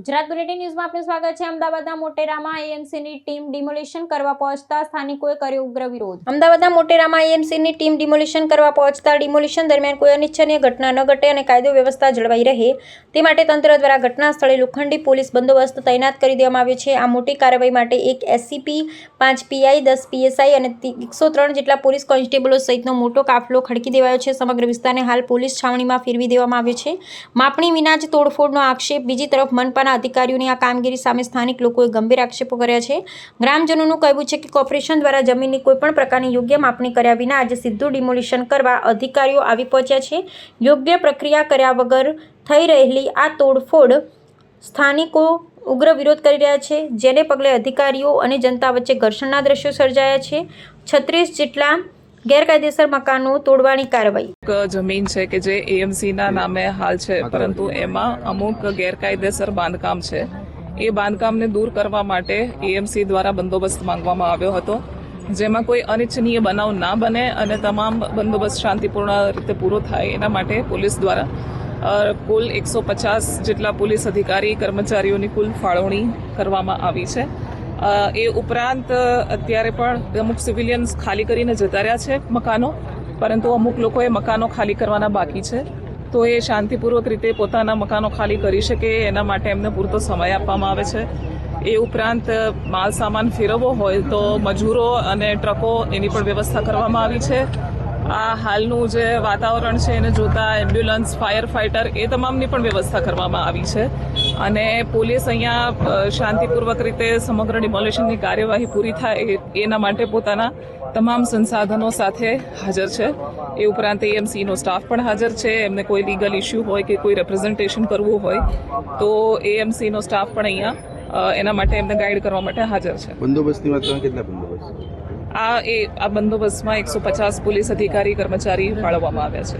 Gujarat bulletin ન્યૂઝમાં આપનું સ્વાગત છે। અમદાવાદના મોટેરામાં એએમસીની ટીમ ડિમોલિશન કરવા પહોંચતા સ્થાનિકોએ કર્યો ઉગ્ર વિરોધ। અમદાવાદના મોટેરામાં એએમસીની ટીમ ડિમોલિશન કરવા પહોંચતા ડિમોલિશન દરમિયાન કોઈ અનિચ્છનીય ઘટના ન ઘટે અને કાયદો વ્યવસ્થા જળવાઈ રહે તે માટે તંત્ર દ્વારા ઘટના સ્થળે લોખંડી પોલીસ બંદોબસ્ત તૈનાત કરી દેવામાં આવ્યો છે। આ મોટી કાર્યવાહી માટે એક એસસીપી, 5 પીઆઈ, 10 પીએસઆઈ અને 103 જેટલા પોલીસ કોન્સ્ટેબલો સહિતનો મોટો કાફલો ખડકી દેવાયો છે। સમગ્ર વિસ્તારને હાલ પોલીસ છાવણીમાં ફેરવી દેવામાં આવ્યો છે। માપણી વિના જ તોડફોડનો આક્ષેપ। બીજી તરફ મનપાના અધિકારીઓની આ કામગીરી સામે સ્થાનિક લોકોએ ગંભીર આક્ષેપો કર્યા છે। ગ્રામજનોનું કહેવું છે કે કોર્પોરેશન દ્વારા જમીનની કોઈપણ પ્રકારની યોગ્ય માપણી કર્યા વિના આજે સીધું ડિમોલિશન કરવા અધિકારીઓ આવી પહોંચ્યા છે। યોગ્ય પ્રક્રિયા કર્યા વગર થઈ રહેલી આ તોડફોડ સ્થાનિકો ઉગ્ર વિરોધ કરી રહ્યા છે, જેને પગલે અધિકારીઓ અને જનતા વચ્ચે ઘર્ષણના દ્રશ્યો સર્જાયા છે। 36 જેટલા ગેરકાયદેસર મકાનો તોડવાની કાર્યવાહી। જમીન છે કે જે એએમસીના નામે હાલ છે, પરંતુ એમાં અમુક ગેરકાયદેસર બાંધકામ છે। એ બાંધકામને દૂર કરવા માટે એએમસી દ્વારા બંદોબસ્ત માંગવામાં આવ્યો હતો, જેમાં કોઈ અનિચ્છનીય બનાવ ના બને અને તમામ બંદોબસ્ત શાંતિપૂર્ણ રીતે પૂરો થાય એના માટે પોલીસ દ્વારા કુલ 150 જેટલા પોલીસ અધિકારી કર્મચારીઓની કુલ ફાળવણી કરવામાં આવી છે। એ ઉપરાંત અત્યારે પણ અમુક સિવિલિયન્સ ખાલી કરીને જતા રહ્યા છે મકાનો, પરંતુ અમુક લોકોએ મકાનો ખાલી કરવાના બાકી છે। તો એ શાંતિપૂર્વક રીતે પોતાના મકાનો ખાલી કરી શકે એના માટે એમને પૂરતો સમય આપવામાં આવે છે। એ ઉપરાંત માલ સામાન ફેરવવો હોય તો મજૂરો અને ટ્રકો એની પણ વ્યવસ્થા કરવામાં આવી છે। આ હાલનું જે વાતાવરણ છે એને જોતા એમ્બ્યુલન્સ, ફાયર ફાઇટર એ તમામની પણ વ્યવસ્થા કરવામાં આવી છે અને પોલીસ અહીંયા શાંતિપૂર્વક રીતે સમગ્ર ડિમોલિશનની કાર્યવાહી પૂરી થાય એના માટે પોતાના તમામ સંસાધનો સાથે હાજર છે। એ ઉપરાંત એએમસીનો સ્ટાફ પણ હાજર છે। એમને કોઈ લીગલ ઇસ્યુ હોય કે કોઈ રિપ્રેઝન્ટેશન કરવું હોય તો એએમસીનો સ્ટાફ પણ અહીંયા એના માટે એમને ગાઈડ કરવા માટે હાજર છે। બંદોબસ્તની વાત કરીએ, કેટલા બંદોબસ્ત? આ બંદોબસ્તમાં 150 પોલીસ અધિકારી કર્મચારી ફાળવવામાં આવ્યા છે।